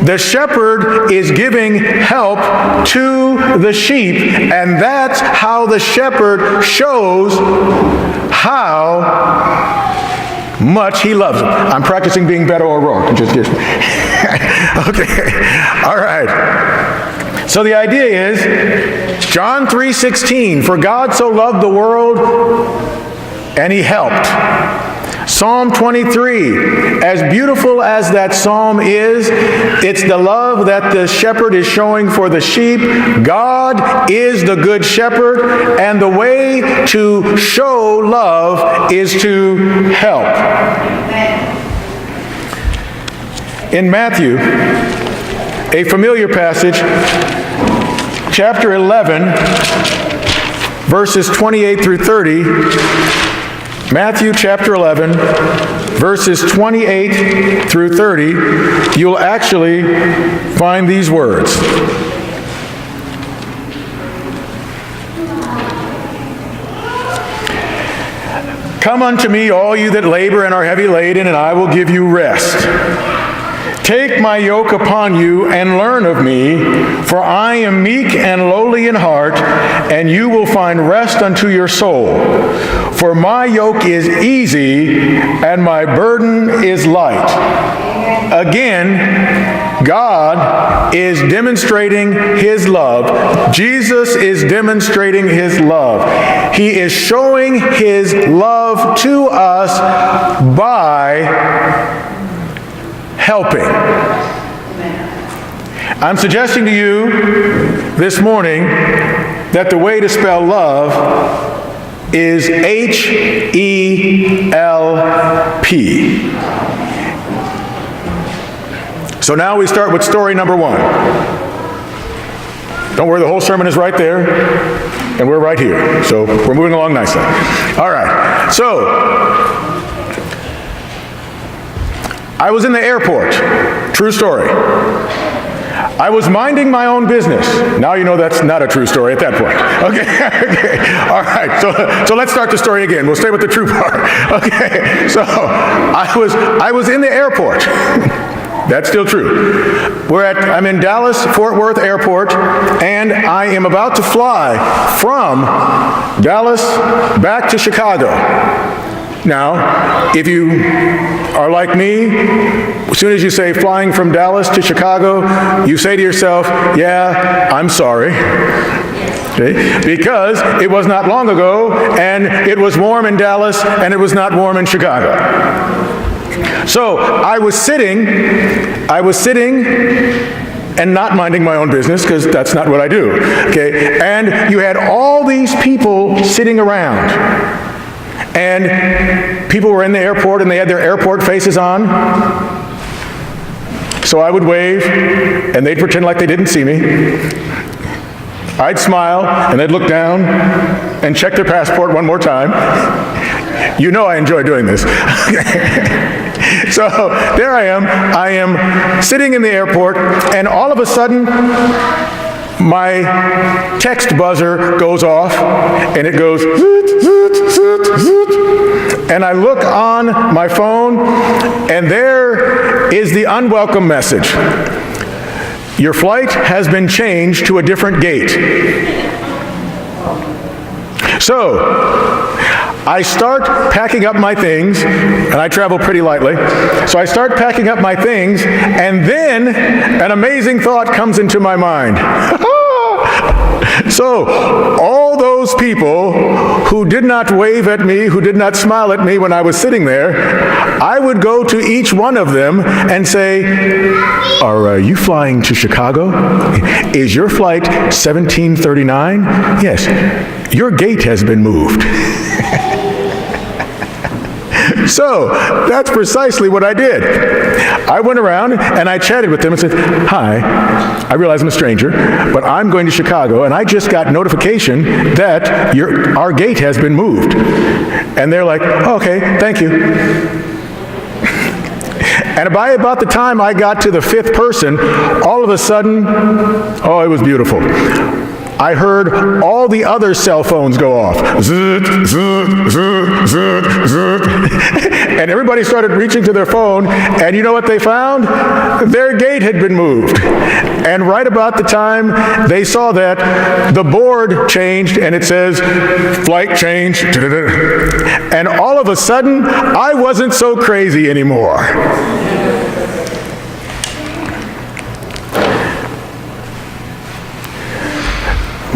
the shepherd is giving help to the sheep, and that's how the shepherd shows how much he loves them. I'm practicing being Beto O'Rourke. Just okay. All right. So the idea is John 3:16, for God so loved the world and he helped. Psalm 23, as beautiful as that psalm is, it's the love that the shepherd is showing for the sheep. God is the good shepherd, and the way to show love is to help. In Matthew, a familiar passage, chapter 11, verses 28 through 30, Matthew chapter 11, verses 28 through 30, you'll actually find these words. Come unto me, all you that labor and are heavy laden, and I will give you rest. Take my yoke upon you and learn of me, for I am meek and lowly in heart, and you will find rest unto your soul. For my yoke is easy and my burden is light. Again, God is demonstrating his love. Jesus is demonstrating his love. He is showing his love to us by helping. I'm suggesting to you this morning that the way to spell love is H-E-L-P. So now we start with story number 1. Don't worry, the whole sermon is right there, and we're right here. So we're moving along nicely. All right. So I was in the airport. True story. I was minding my own business. Now you know that's not a true story at that point. Okay. Okay. All right. So let's start the story again. We'll stay with the true part. Okay. So I was in the airport. That's still true. I'm in Dallas Fort Worth Airport, and I am about to fly from Dallas back to Chicago. Now, if you are like me, as soon as you say flying from Dallas to Chicago, you say to yourself, yeah, I'm sorry. Okay? Because it was not long ago, and it was warm in Dallas, and it was not warm in Chicago. So I was sitting and not minding my own business, because that's not what I do. Okay? And you had all these people sitting around. And people were in the airport and they had their airport faces on. So I would wave and they'd pretend like they didn't see me. I'd smile and they'd look down and check their passport one more time. You know I enjoy doing this. So there I am sitting in the airport, and all of a sudden my text buzzer goes off, and it goes zoot, zoot, zoot, zoot. And I look on my phone, and there is the unwelcome message. Your flight has been changed to a different gate. So I start packing up my things, and I travel pretty lightly. So I start packing up my things, and then an amazing thought comes into my mind. So all those people who did not wave at me, who did not smile at me when I was sitting there, I would go to each one of them and say, are you flying to Chicago? Is your flight 1739? Yes. Your gate has been moved. So that's precisely what I did. I went around and I chatted with them and said, hi, I realize I'm a stranger, but I'm going to Chicago, and I just got notification that our gate has been moved. And they're like, oh, okay, thank you. And by about the time I got to the 5th person, all of a sudden, oh, it was beautiful. I heard all the other cell phones go off. Zoot, zoot, zoot, zoot, zoot. And everybody started reaching to their phone, and you know what they found? Their gate had been moved. And right about the time they saw that, the board changed, and it says, flight change. And all of a sudden, I wasn't so crazy anymore.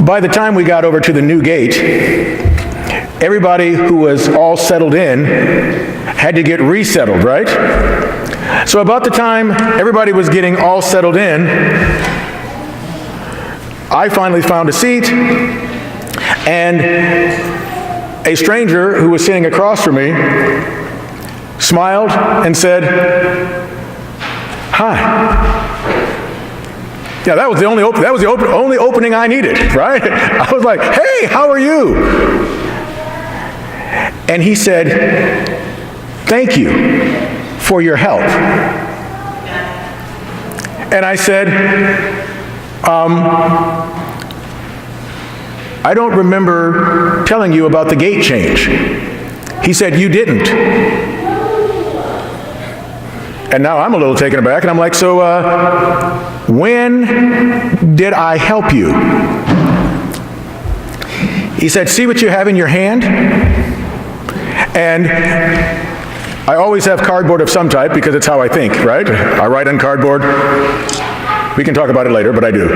By the time we got over to the new gate, everybody who was all settled in had to get resettled, right? So about the time everybody was getting all settled in, I finally found a seat, and a stranger who was sitting across from me smiled and said, "Hi." Yeah, that was the only opening I needed, right? I was like, "Hey, how are you?" And he said, "Thank you for your help." And I said, "I don't remember telling you about the gate change." He said, "You didn't." And now I'm a little taken aback, and I'm like, "So, when did I help you?" He said, "See what you have in your hand?" And I always have cardboard of some type because it's how I think, right? I write on cardboard. We can talk about it later, but I do.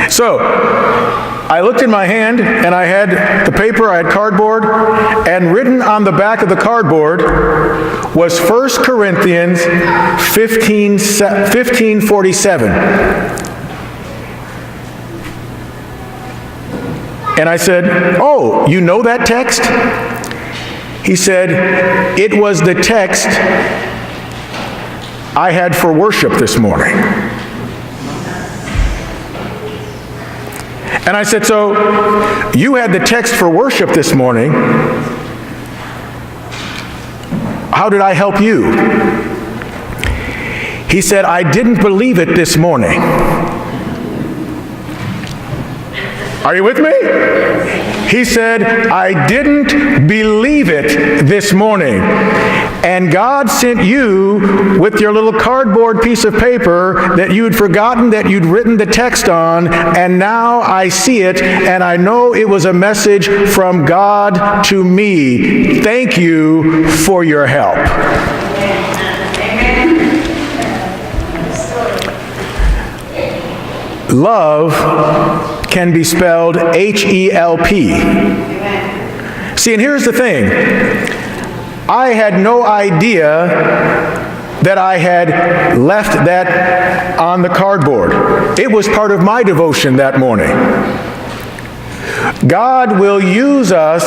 So, I looked in my hand, and I had the paper, I had cardboard, and written on the back of the cardboard was 1 Corinthians 15:47. And I said, "Oh, you know that text?" He said, "It was the text I had for worship this morning." And I said, "So, you had the text for worship this morning. How did I help you?" He said, "I didn't believe it this morning." Are you with me? He said, "I didn't believe it this morning. And God sent you with your little cardboard piece of paper that you'd forgotten that you'd written the text on, and now I see it, and I know it was a message from God to me. Thank you for your help." Love can be spelled H-E-L-P. See, and here's the thing. I had no idea that I had left that on the cardboard. It was part of my devotion that morning. God will use us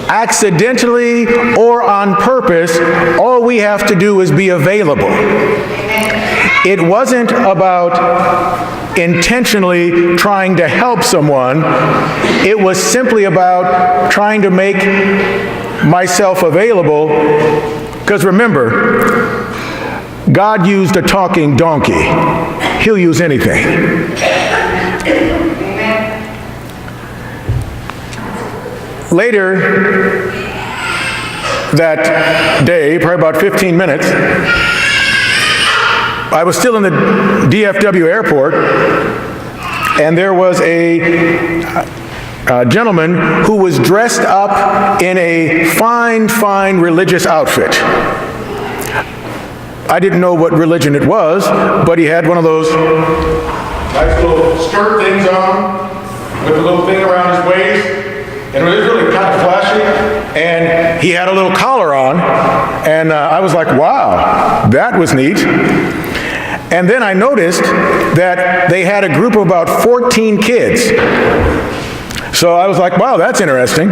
accidentally or on purpose. All we have to do is be available. It wasn't about intentionally trying to help someone. It was simply about trying to make myself available, because remember, God used a talking donkey. He'll use anything. Later that day, probably about 15 minutes, I was still in the DFW airport, and there was a gentleman who was dressed up in a fine religious outfit. I didn't know what religion it was, but he had one of those nice little skirt things on with a little thing around his waist, and it was really kind of flashy, and he had a little collar on, and I was like, wow, that was neat. And then I noticed that they had a group of about 14 kids. So I was like, wow, that's interesting.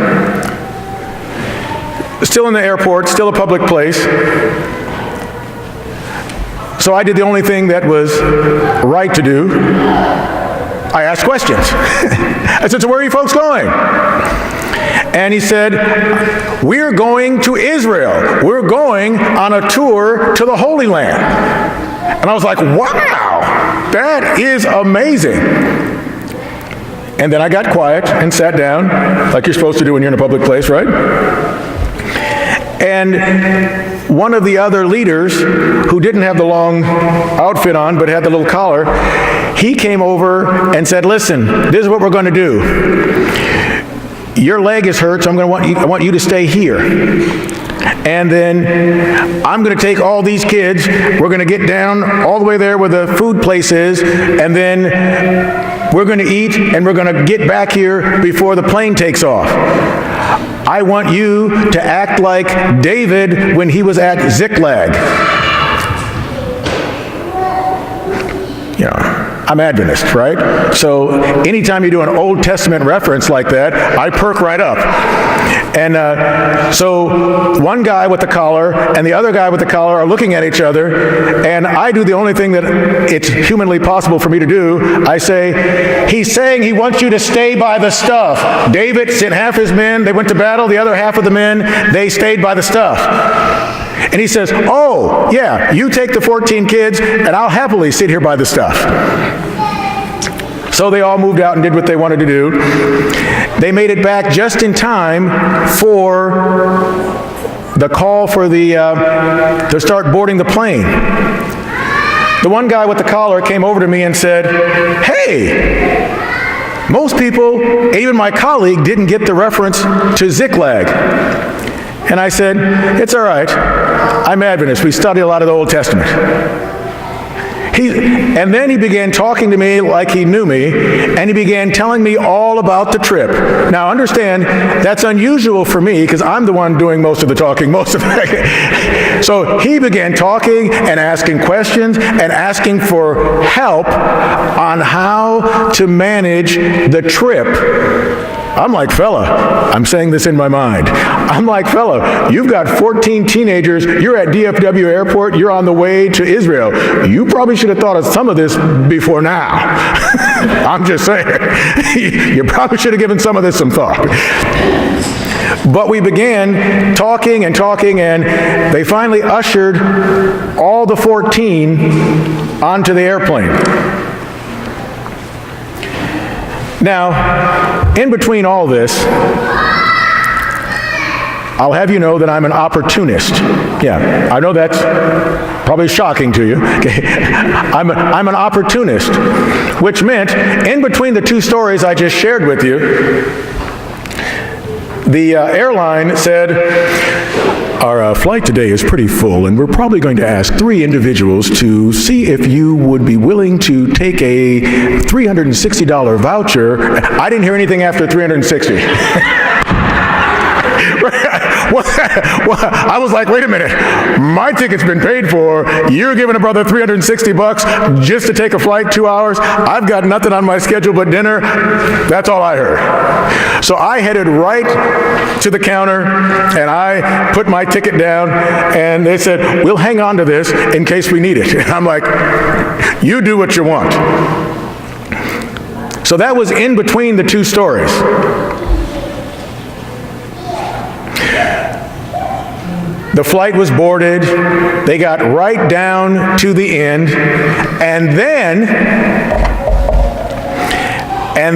Still in the airport, still a public place. So I did the only thing that was right to do. I asked questions. I said, "So where are you folks going?" And he said, "We're going to Israel. We're going on a tour to the Holy Land." And I was like, wow, that is amazing. And then I got quiet and sat down, like you're supposed to do when you're in a public place, right? And one of the other leaders, who didn't have the long outfit on, but had the little collar, he came over and said, listen, this is what we're going to do. Your leg is hurt, so I want you to stay here. And then I'm going to take all these kids, we're going to get down all the way there where the food place is, and then we're going to eat, and we're going to get back here before the plane takes off. I want you to act like David when he was at Ziklag. You know, I'm Adventist, right? So anytime you do an Old Testament reference like that, I perk right up. And so one guy with the collar and the other guy with the collar are looking at each other, and I do the only thing that it's humanly possible for me to do. I say, he's saying he wants you to stay by the stuff. David sent half his men, they went to battle, the other half of the men, they stayed by the stuff. And he says, oh, yeah, you take the 14 kids, and I'll happily sit here by the stuff. So they all moved out and did what they wanted to do. They made it back just in time for the call for to start boarding the plane. The one guy with the collar came over to me and said, hey, most people, even my colleague, didn't get the reference to Ziklag. And I said, it's all right. I'm Adventist. We study a lot of the Old Testament. And then he began talking to me like he knew me, and he began telling me all about the trip. Now understand, that's unusual for me because I'm the one doing most of the talking most of it. So he began talking and asking questions and asking for help on how to manage the trip. I'm like, fella, I'm saying this in my mind. I'm like, fella, you've got 14 teenagers, you're at DFW airport, you're on the way to Israel. You probably should have thought of some of this before now. I'm just saying. You probably should have given some of this some thought. But we began talking, and they finally ushered all the 14 onto the airplane. Now, in between all this, I'll have you know that I'm an opportunist. Yeah, I know that's probably shocking to you. Okay. I'm an opportunist, which meant in between the two stories I just shared with you, the airline said, our flight today is pretty full, and we're probably going to ask 3 individuals to see if you would be willing to take a $360 voucher. I didn't hear anything after $360. I was like, wait a minute, my ticket's been paid for, you're giving a brother $360 just to take a flight 2 hours, I've got nothing on my schedule but dinner. That's all I heard. So I headed right to the counter and I put my ticket down, and they said, we'll hang on to this in case we need it. And I'm like, you do what you want. So that was in between the two stories. The flight was boarded, they got right down to the end, and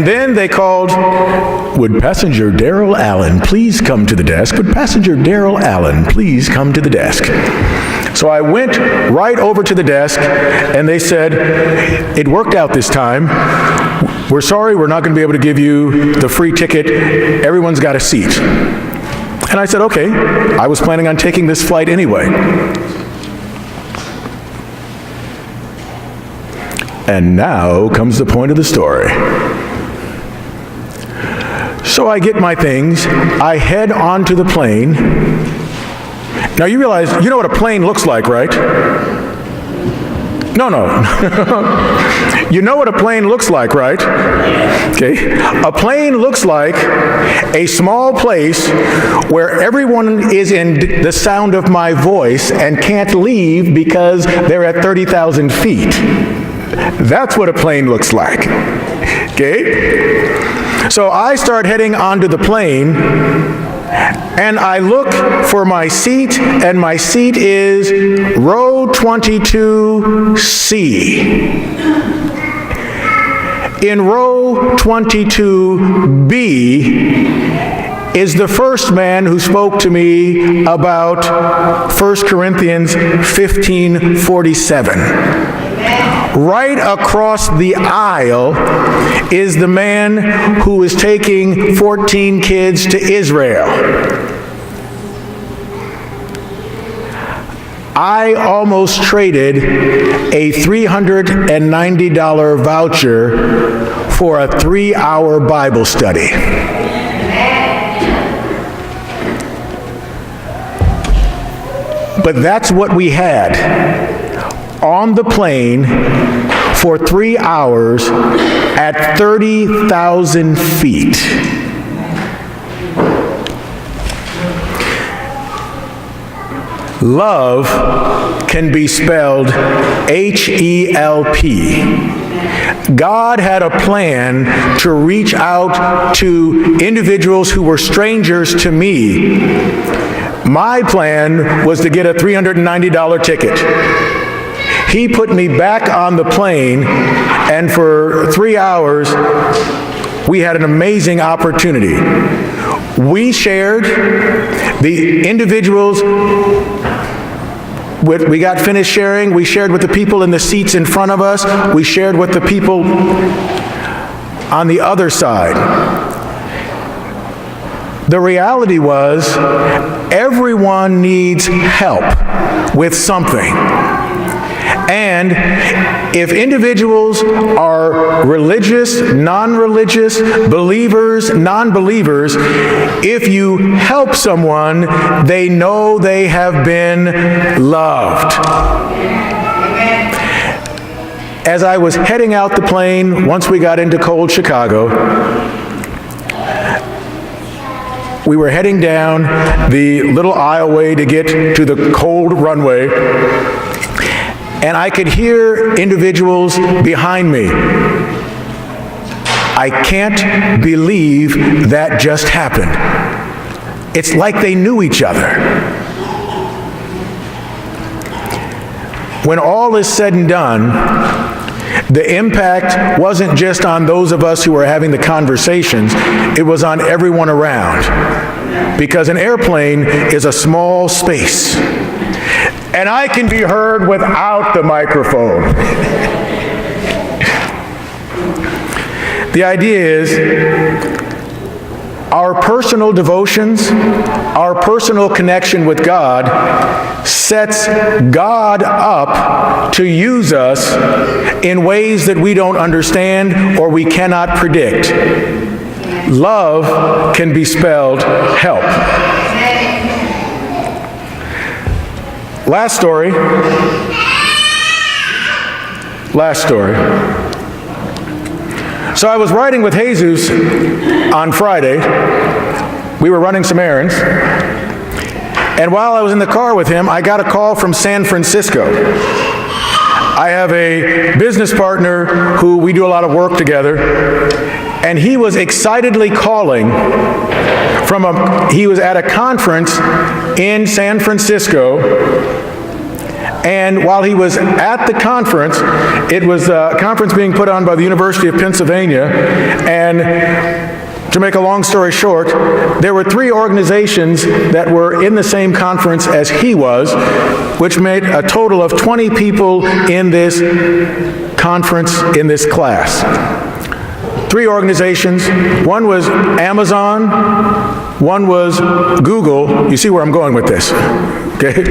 then they called, would passenger Darryl Allen please come to the desk? Would passenger Darryl Allen please come to the desk? So I went right over to the desk, and they said, it worked out this time. We're sorry, we're not going to be able to give you the free ticket. Everyone's got a seat. And I said, okay, I was planning on taking this flight anyway. And now comes the point of the story. So I get my things, I head onto the plane. Now you realize, you know what a plane looks like, right? No. You know what a plane looks like, right? Okay. A plane looks like a small place where everyone is in the sound of my voice and can't leave because they're at 30,000 feet. That's what a plane looks like. Okay? So I start heading onto the plane, and I look for my seat, and my seat is row 22C. In row 22B is the first man who spoke to me about 1 Corinthians 15:47. Right across the aisle is the man who is taking 14 kids to Israel. I almost traded a $390 voucher for a 3-hour Bible study. But that's what we had on the plane for 3 hours at 30,000 feet. Love can be spelled H-E-L-P. God had a plan to reach out to individuals who were strangers to me. My plan was to get a $390 ticket. He put me back on the plane, and for 3 hours, we had an amazing opportunity. We shared, the individuals, we got finished sharing, we shared with the people in the seats in front of us, we shared with the people on the other side. The reality was, everyone needs help with something. And if individuals are religious, non-religious, believers, non-believers, if you help someone, they know they have been loved. As I was heading out the plane, once we got into cold Chicago, we were heading down the little aisleway to get to the cold runway, and I could hear individuals behind me. I can't believe that just happened. It's like they knew each other. When all is said and done, the impact wasn't just on those of us who were having the conversations, it was on everyone around. Because an airplane is a small space. And I can be heard without the microphone. The idea is, our personal devotions, our personal connection with God sets God up to use us in ways that we don't understand or we cannot predict. Love can be spelled help. Last story. So I was riding with Jesus on Friday. We were running some errands. And while I was in the car with him, I got a call from San Francisco. I have a business partner who we do a lot of work together, and he was excitedly calling he was at a conference in San Francisco, and while he was at the conference, it was a conference being put on by the University of Pennsylvania, and to make a long story short, there were 3 organizations that were in the same conference as he was, which made a total of 20 people in this conference, in this class. 3 organizations. One was Amazon, one was Google. You see where I'm going with this, okay?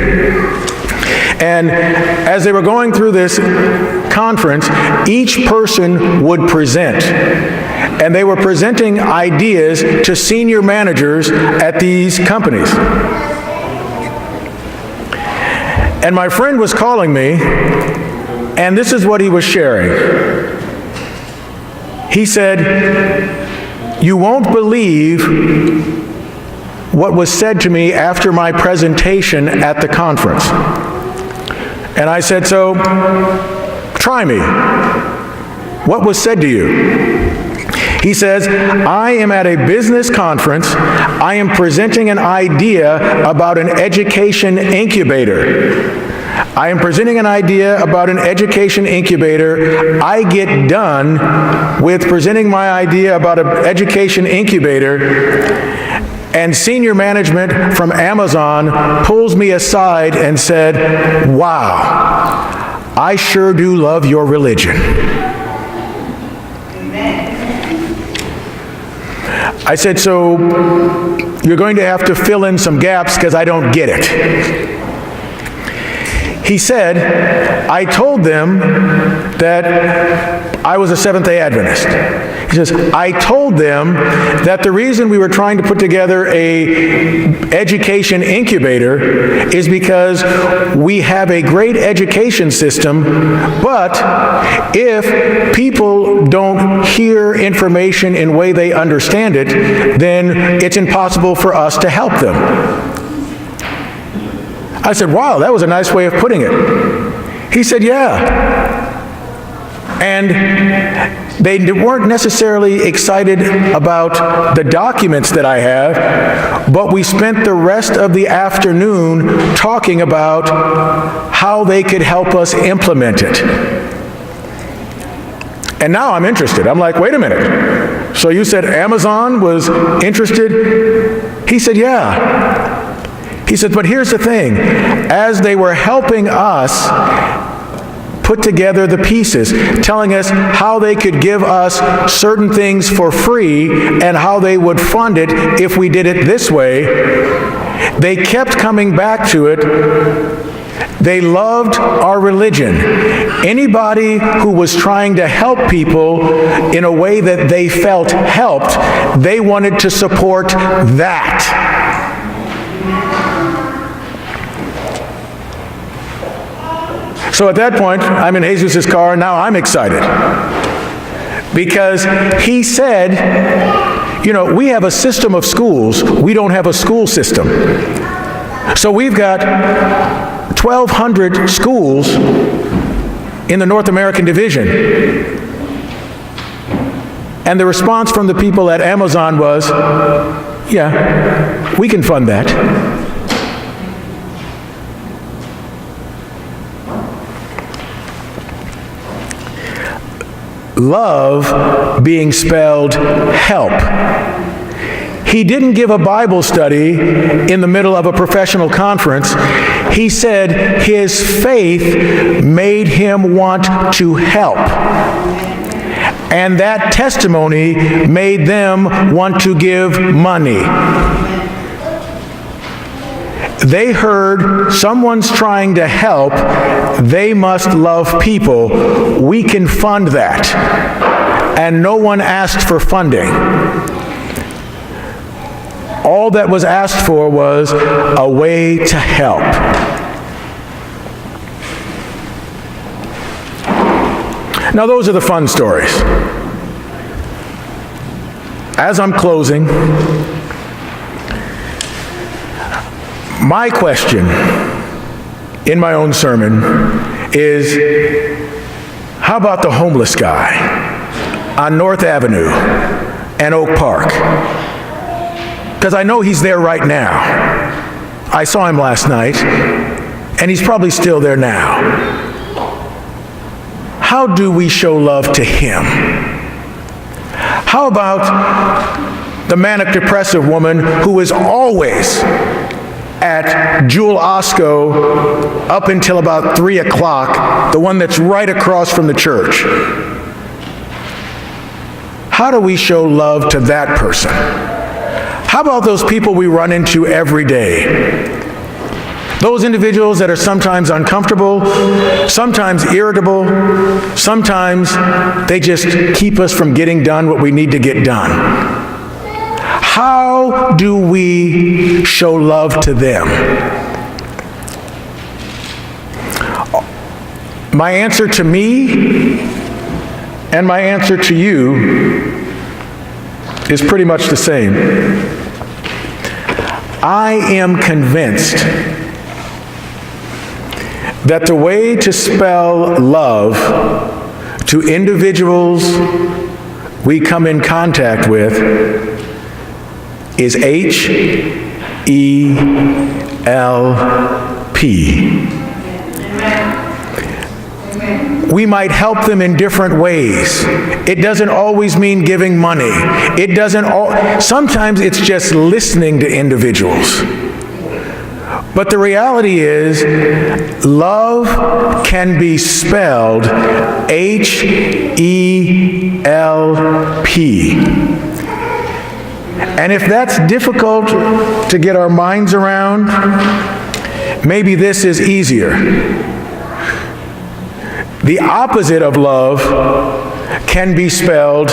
And as they were going through this conference, each person would present. And they were presenting ideas to senior managers at these companies. And my friend was calling me, and this is what he was sharing. He said, "You won't believe what was said to me after my presentation at the conference." And I said, "So, try me. What was said to you?" He says, "I am at a business conference. I am presenting an idea about an education incubator. I am presenting an idea about an education incubator. I get done with presenting my idea about an education incubator, and senior management from Amazon pulls me aside and said, "Wow, I sure do love your religion." I said, "So you're going to have to fill in some gaps because I don't get it." He said, "I told them that I was a Seventh-day Adventist." He says, "I told them that the reason we were trying to put together a education incubator is because we have a great education system, but if people don't hear information in a way they understand it, then it's impossible for us to help them." I said, "Wow, that was a nice way of putting it." He said, "Yeah." And they weren't necessarily excited about the documents that I have, but we spent the rest of the afternoon talking about how they could help us implement it. And now I'm interested. I'm like, "Wait a minute. So you said Amazon was interested?" He said, "Yeah." He said, "But here's the thing. As they were helping us put together the pieces, telling us how they could give us certain things for free and how they would fund it if we did it this way, they kept coming back to it. They loved our religion. Anybody who was trying to help people in a way that they felt helped, they wanted to support that." So at that point, I'm in Jesus' car, and now I'm excited. Because he said, "You know, we have a system of schools. We don't have a school system. So we've got 1,200 schools in the North American division." And the response from the people at Amazon was, "Yeah, we can fund that." Love being spelled help. He didn't give a Bible study in the middle of a professional conference. He said his faith made him want to help. And that testimony made them want to give money. They heard someone's trying to help, they must love people. We can fund that. And no one asked for funding. All that was asked for was a way to help. Now those are the fun stories. As I'm closing, my question in my own sermon is, how about the homeless guy on North Avenue and Oak Park? Because I know he's there right now. I saw him last night, and he's probably still there now. How do we show love to him? How about the manic depressive woman who is always at Jewel Osco up until about 3 o'clock, the one that's right across from the church? How do we show love to that person? How about those people we run into every day? Those individuals that are sometimes uncomfortable, sometimes irritable, sometimes they just keep us from getting done what we need to get done. How do we show love to them? My answer to me and my answer to you is pretty much the same. I am convinced that the way to spell love to individuals we come in contact with is H-E-L-P. we might help them in different ways. It doesn't always mean giving money. Sometimes it's just listening to individuals. But the reality is, love can be spelled H-E-L-P. And if that's difficult to get our minds around, maybe this is easier. The opposite of love can be spelled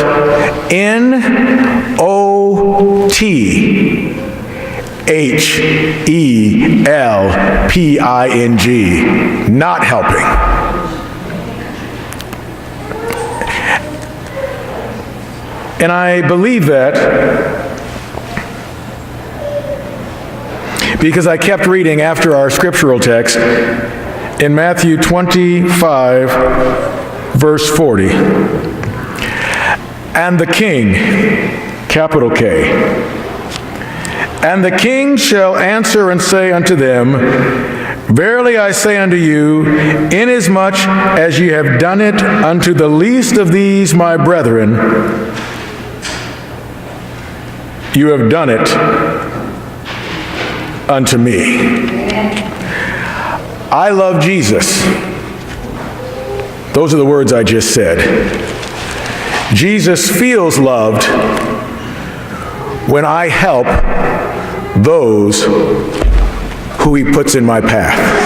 N-O-T-H-E-L-P-I-N-G, not helping. And I believe that because I kept reading after our scriptural text in Matthew 25, verse 40. And the king, capital K, and the king shall answer and say unto them, Verily I say unto you, inasmuch as ye have done it unto the least of these my brethren, you have done it unto me. I love Jesus. Those are the words I just said. Jesus feels loved when I help those who he puts in my path.